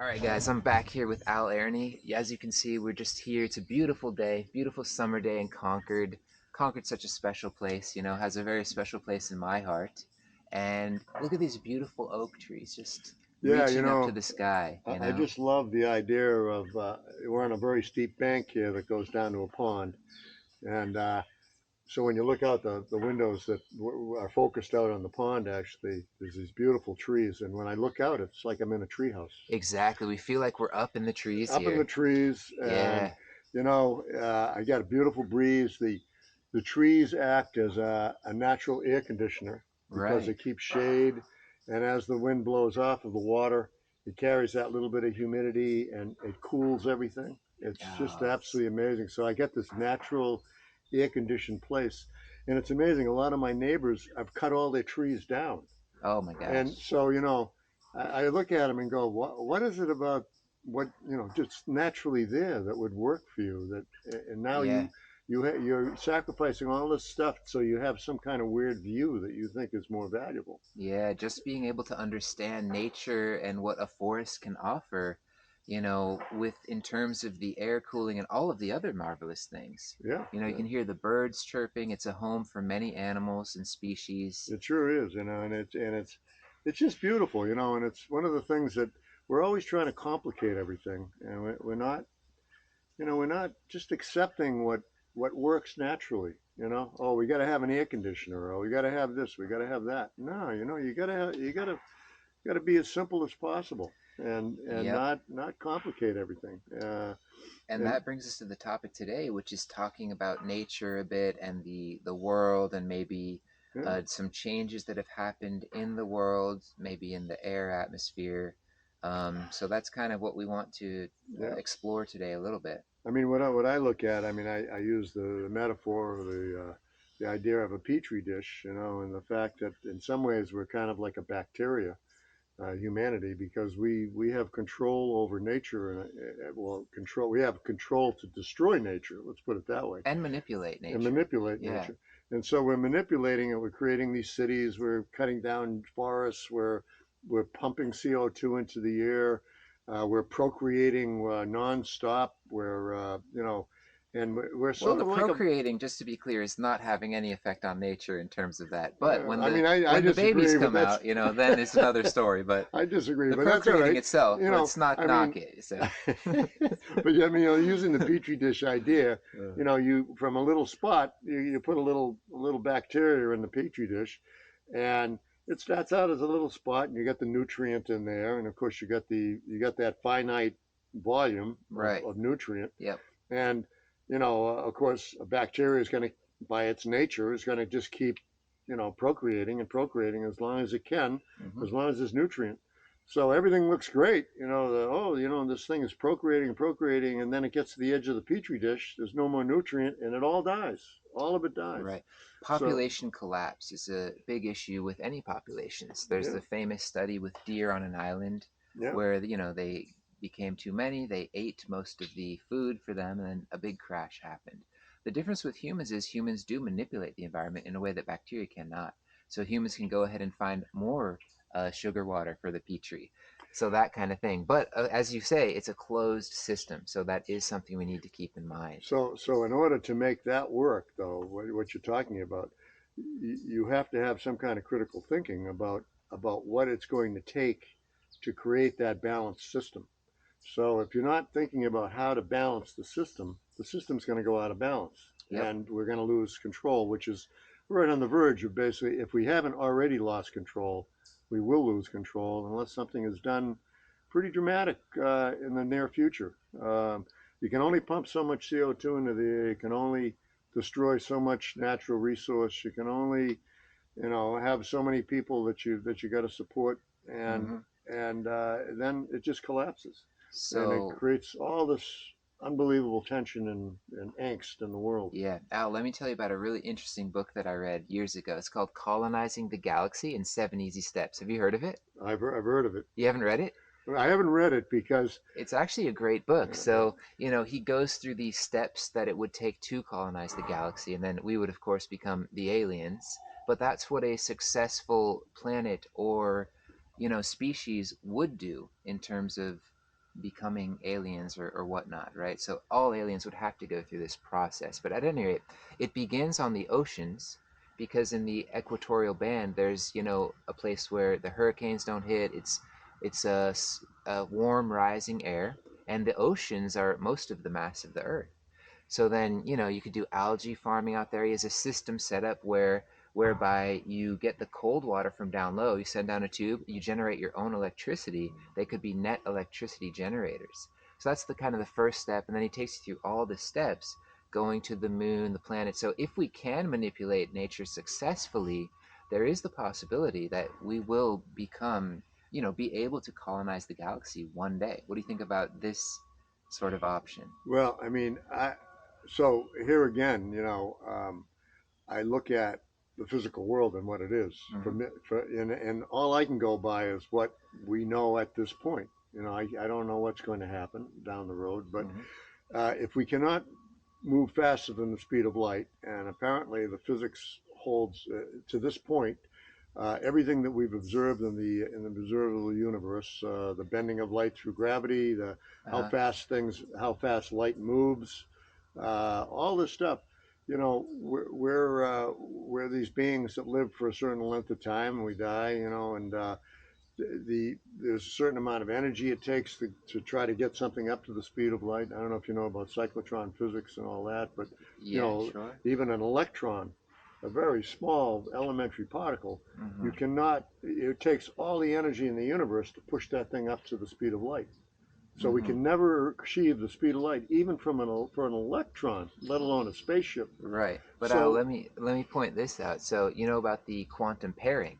All right, guys, I'm back here with Aronie. As you can see, we're just here. It's a beautiful day, beautiful summer day in Concord. Concord's such a special place, has a very special place in my heart. And look at these beautiful oak trees just Yeah, reaching up to the sky, I just love the idea of we're on a very steep bank here that goes down to a pond, and so when you look out the windows that are focused out on the pond, actually, there's these beautiful trees, and when I look out, it's like I'm in a treehouse, Exactly. We feel like we're up in the trees up in the here. trees, and Yeah, I got a beautiful breeze. The trees act as a natural air conditioner because they right. keep shade, and as the wind blows off of the water, it carries that little bit of humidity and it cools everything. It's just Oh, absolutely amazing. So I get this natural air conditioned place, and it's amazing. A lot of my neighbors, I've cut all their trees down, oh my and gosh. so I look at them and go, what is it about what just naturally there that would work for you? And now Yeah. you're sacrificing all this stuff so you have some kind of weird view that you think is more valuable. Yeah, just being able to understand nature and what a forest can offer, with in terms of the air cooling and all of the other marvelous things. Yeah, You yeah, can hear the birds chirping. It's a home for many animals and species. it sure is. And it's just beautiful, and it's one of the things that we're always trying to complicate everything, and we're not we're not just accepting what works naturally. Oh, we got to have an air conditioner. Oh, we got to have this. We got to have that. No, you got to be as simple as possible and Yep. not complicate everything. And And that brings us to the topic today, which is talking about nature a bit and the world and maybe yeah, some changes that have happened in the world, maybe in the air atmosphere. So that's kind of what we want to yeah. explore today a little bit. I mean, what I look at, I mean, I use the metaphor or the idea of a petri dish, and the fact that in some ways we're kind of like a bacteria, humanity, because we have control over nature, and well, control we have control to destroy nature. Let's put it that way, And manipulate and nature. manipulate Yeah. nature. And so we're manipulating it. We're creating these cities. We're cutting down forests. We're pumping CO2 into the air. We're procreating nonstop. And we're Well, sort the of like a. procreating, just to be clear, is not having any effect on nature in terms of that. But when I the mean, I when the babies disagree, but come that's. out, then it's another story. But I disagree, the but that's all procreating right. itself, let's not I knock mean, it. So, but yeah, I mean, using the petri dish idea, you from a little spot, you put a little bacteria in the petri dish, and it starts out as a little spot, and you got the nutrient in there, and of course you got that finite volume right. of nutrient, Yep. and of course, a bacteria is going to, by its nature, is going to just keep procreating and procreating as long as it can, Hmm. as long as there's nutrient. So everything looks great. This thing is procreating and procreating, and then it gets to the edge of the petri dish. There's no more nutrient, and it all dies. All of it dies. Right. So, Population collapse is a big issue with any populations. There's yeah, the famous study with deer on an island yeah, where, they became too many, they ate most of the food for them, and then a big crash happened. The difference with humans is humans do manipulate the environment in a way that bacteria cannot. So humans can go ahead and find more sugar water for the petri. So that kind of thing. But as you say, it's a closed system. So that is something we need to keep in mind. so in order to make that work, though, what you're talking about, you have to have some kind of critical thinking about what it's going to take to create that balanced system. So if you're not thinking about how to balance the system's going to go out of balance, Yep. and we're going to lose control, which is right on the verge of basically, if we haven't already lost control, we will lose control unless something is done pretty dramatic in the near future. You can only pump so much CO2 into the air. You can only destroy so much natural resource. You can only, have so many people that you got to support, and Hmm. then it just collapses, and it So creates all this unbelievable tension and angst in the world. yeah, Al, let me tell you about a really interesting book that I read years ago. It's called Colonizing the Galaxy in Seven Easy Steps. Have you heard of it? I've heard of it. You haven't read it? I haven't read it because It's actually a great book. yeah, So, he goes through these steps that it would take to colonize the galaxy, and then we would, of course, become the aliens. But that's what a successful planet or, species would do in terms of becoming aliens or whatnot, right? So all aliens would have to go through this process. But at any rate, it begins on the oceans because in the equatorial band, there's a place where the hurricanes don't hit. It's a warm rising air, and the oceans are most of the mass of the Earth. So then, you could do algae farming out there. He has a system set up whereby you get the cold water from down low, you send down a tube, you generate your own electricity. They could be net electricity generators. So that's the kind of the first step, and then he takes you through all the steps going to the moon, the planet. So if we can manipulate nature successfully, there is the possibility that we will become, be able to colonize the galaxy one day. What do you think about this sort of option? Well, I mean, so here again, I look at the physical world and what it is Mm-hmm. and all I can go by is what we know at this point. I don't know what's going to happen down the road, but Mm-hmm. if we cannot move faster than the speed of light, and apparently the physics holds to this point. Everything that we've observed in the observable universe, the bending of light through gravity, the Uh-huh. how fast light moves, all this stuff. We're these beings that live for a certain length of time, and we die. And there's a certain amount of energy it takes to try to get something up to the speed of light. I don't know if you know about cyclotron physics and all that, but you Yeah, know, sure. even an electron, a very small elementary particle, you Mm-hmm. cannot. It takes all the energy in the universe to push that thing up to the speed of light. So we Mm-hmm. can never achieve the speed of light, even for an electron, let alone a spaceship. Right. But So, let me point this out. So you know about the quantum pairing.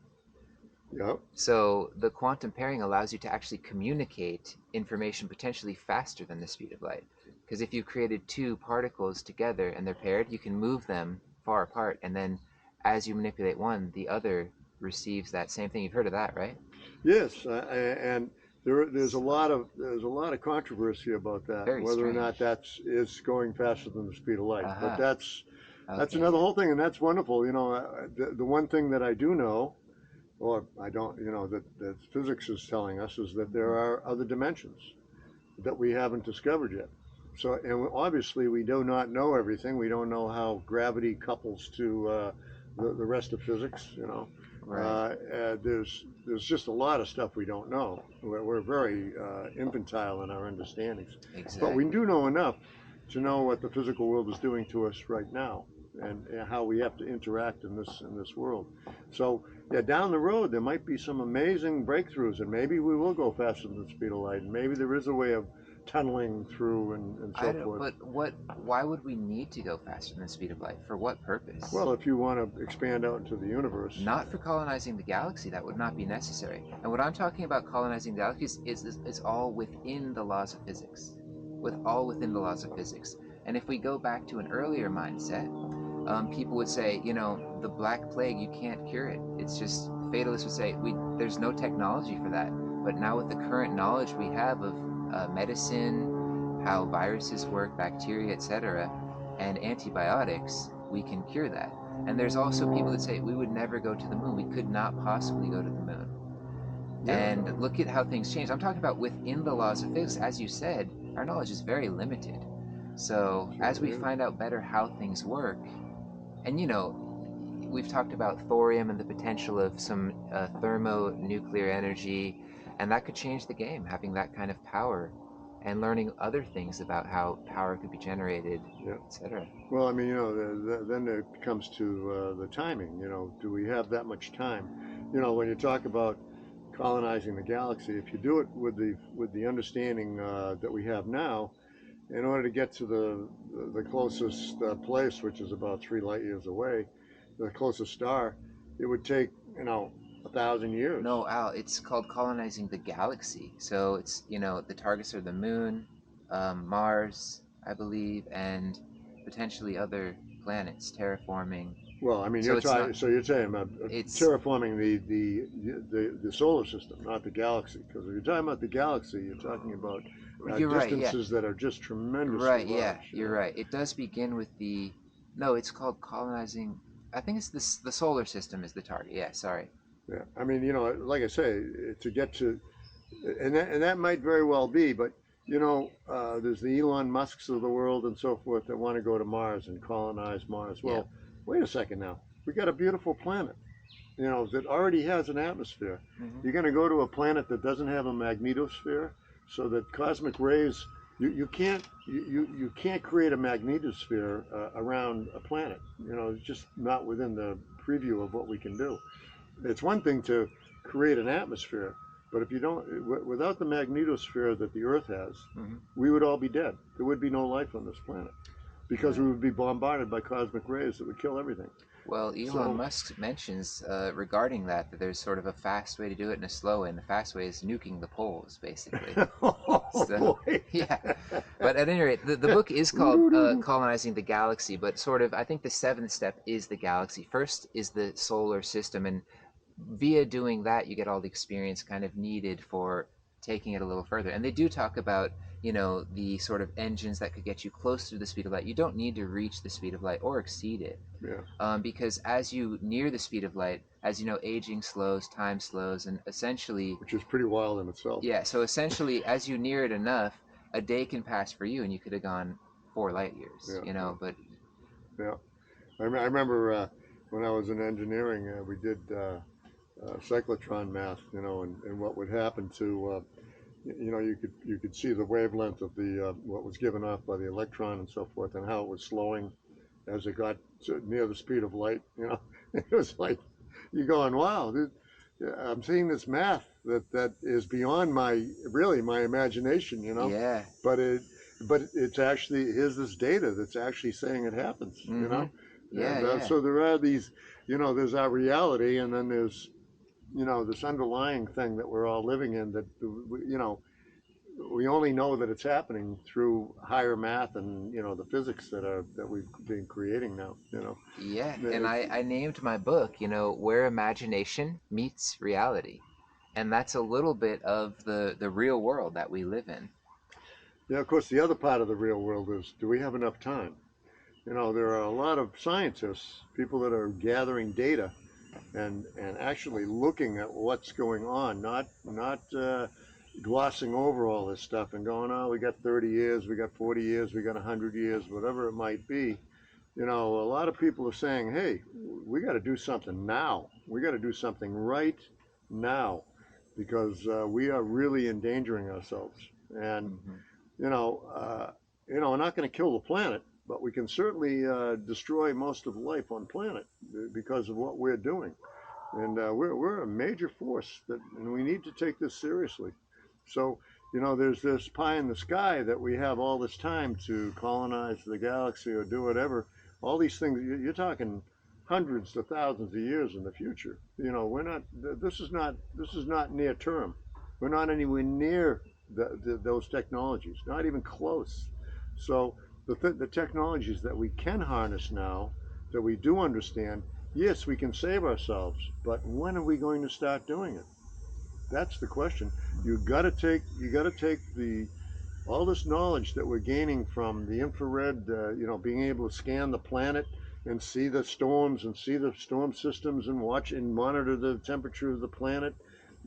yeah, So the quantum pairing allows you to actually communicate information potentially faster than the speed of light. Because if you created two particles together and they're paired, you can move them far apart, and then as you manipulate one, the other receives that same thing. You've heard of that, right? yes, and there's a lot of controversy about that, Very whether or not strange. that's is going faster than the speed of light. But Aha. that's Okay. another whole thing, and that's wonderful. The one thing that I do know, or I don't, that physics is telling us is that there Mm-hmm. are other dimensions that we haven't discovered yet. So, and obviously, we do not know everything. We don't know how gravity couples to the rest of physics. Right. There's just a lot of stuff we don't know. We're very infantile in our understandings, but we Exactly. do know enough to know what the physical world is doing to us right now, and how we have to interact in this world. So yeah, down the road there might be some amazing breakthroughs, and maybe we will go faster than the speed of light, and maybe there is a way of tunneling through and I so don't. forth. But what? Why would we need to go faster than the speed of light? For what purpose? Well, if you want to expand out into the universe, Not for colonizing the galaxy. That would not be necessary. And what I'm talking about colonizing galaxies is all within the laws of physics, with all within the laws of physics. And if we go back to an earlier mindset, people would say, the Black Plague, you can't cure it. It's just fatalists would say, there's no technology for that. But now with the current knowledge we have of medicine, how viruses work, bacteria, etc., and antibiotics, we can cure that. And there's also people that say we would never go to the moon. We could not possibly go to the moon. yeah, And look at how things change. I'm talking about within the laws of physics. As you said, our knowledge is very limited. So as we certainly is. find out better how things work, and we've talked about thorium and the potential of some thermonuclear energy, and that could change the game, having that kind of power and learning other things about how power could be generated, Yeah. etc. Well, I mean, then it comes to the timing. Do we have that much time? When you talk about colonizing the galaxy, if you do it with the understanding that we have now, in order to get to the closest place, which is about 3 light years away, the closest star, it would take 1,000 years. No, Al, it's called colonizing the galaxy. So it's, the targets are the moon, Mars, I believe, and potentially other planets, terraforming. Well, I mean, So it's not, you're talking about it's, terraforming the solar system, not the galaxy. Because if you're talking about the galaxy, you're talking about you're right, yeah. distances that are just tremendously Right, yeah, large. you're right. It does begin with no, it's called colonizing, I think it's the solar system is the target. Yeah, sorry. Yeah. I mean, like I say, to get to, and that might very well be, but there's the Elon Musks of the world and so forth that want to go to Mars and colonize Mars. Yeah. Well, wait a second now. We got a beautiful planet, that already has an atmosphere. Hmm. You're going to go to a planet that doesn't have a magnetosphere, so that cosmic rays, you can't create a magnetosphere around a planet. It's just not within the preview of what we can do. It's one thing to create an atmosphere, but if you don't, without the magnetosphere that the Earth has, Hmm. we would all be dead. There would be no life on this planet because we Right. would be bombarded by cosmic rays that would kill everything. Well, Elon So, Musk mentions regarding that there's sort of a fast way to do it and a slow way, and the fast way is nuking the poles, basically. oh So, boy. yeah. But at any rate, the book is called Colonizing the Galaxy, but sort of, I think the seventh step is the galaxy. First is the solar system, and via doing that, you get all the experience kind of needed for taking it a little further. And they do talk about, the sort of engines that could get you close to the speed of light. You don't need to reach the speed of light or exceed it, Yeah, because as you near the speed of light, as you know, aging slows, time slows, and essentially, which is pretty wild in itself. yeah. So essentially, as you near it enough, a day can pass for you, and you could have gone 4 light years. Yeah, yeah, But yeah. I remember when I was in engineering, we did cyclotron math, and what would happen to you could see the wavelength of the what was given off by the electron and so forth, and how it was slowing as it got near the speed of light. It was like you're going, wow, I'm seeing this math that is beyond my imagination. yeah. But it's actually, here's this data that's actually saying it happens. Mm-hmm. Yeah, And yeah. so there are these, there's our reality, and then there's this underlying thing that we're all living in that we only know that it's happening through higher math and the physics that we've been creating now. Yeah, and It's, I named my book, Where Imagination Meets Reality. And that's a little bit of the real world that we live in. yeah, of course, the other part of the real world is, do we have enough time? There are a lot of scientists, people that are gathering data and actually looking at what's going on, not glossing over all this stuff and going, oh, we got 30 years, we got 40 years, we got 100 years, whatever it might be. A lot of people are saying, hey, we got to do something now. We got to do something right now because we are really endangering ourselves. And Hmm. we're not going to kill the planet, but we can certainly destroy most of life on the planet because of what we're doing. And we're a major force and we need to take this seriously. So, there's this pie in the sky that we have all this time to colonize the galaxy or do whatever. All these things, you're talking hundreds to thousands of years in the future. We're not. This is not near term. We're not anywhere near those technologies. Not even close. So the technologies that we can harness now, that we do understand, yes, we can save ourselves, but when are we going to start doing it? That's the question. You got to take the all this knowledge that we're gaining from the infrared, being able to scan the planet and see the storms and see the storm systems and watch and monitor the temperature of the planet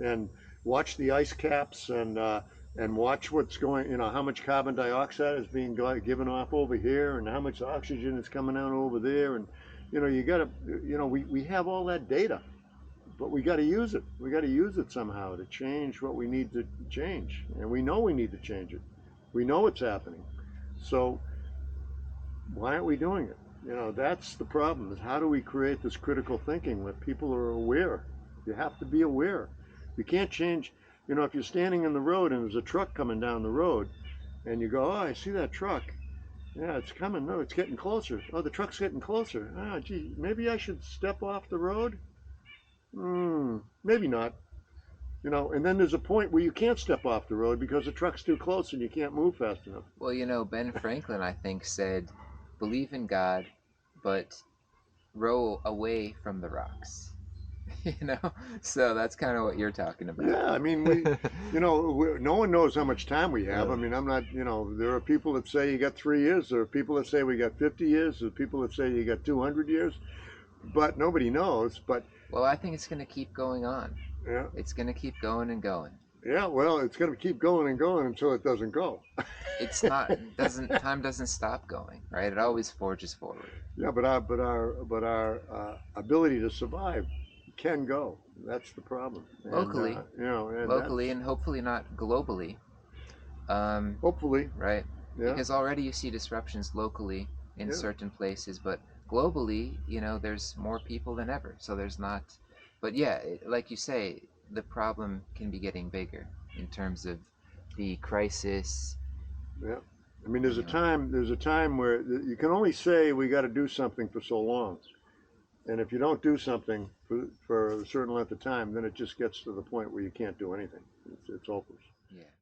and watch the ice caps and watch what's going, how much carbon dioxide is being given off over here and how much oxygen is coming out over there. And, you got to, we have all that data, but we got to use it. We got to use it somehow to change what we need to change. And we know we need to change it. We know it's happening. So why aren't we doing it? That's the problem, is how do we create this critical thinking where people are aware? You have to be aware. You can't change, if you're standing in the road and there's a truck coming down the road and you go, oh, I see that truck. Yeah, it's coming. No, it's getting closer. Oh, the truck's getting closer. Ah, gee, maybe I should step off the road. Maybe not. And then there's a point where you can't step off the road because the truck's too close and you can't move fast enough. Well, Ben Franklin, I think, said, believe in God, but row away from the rocks. you know? So that's kind of what you're talking about. Yeah, I mean, no one knows how much time we have. I No. mean, I'm not, there are people that say you got 3 years. There are people that say we got 50 years. There are people that say you got 200 years. But nobody knows. But Well, I think it's going to keep going on. yeah, It's going to keep going and going. Yeah, well, it's going to keep going and going until it doesn't go. It's not doesn't time doesn't stop going, right? It always forges forward. Yeah, but our ability to survive can go. That's the problem, and Locally, and locally, that's and hopefully not globally, um, hopefully, right? yeah, Because already you see disruptions locally in yeah, certain places, but globally, there's more people than ever. So there's not, but yeah, like you say, the problem can be getting bigger in terms of the crisis. yeah. I mean, Anyway, there's a time where you can only say we got to do something for so long, and if you don't do something for a certain length of time, then it just gets to the point where you can't do anything. It's hopeless. yeah.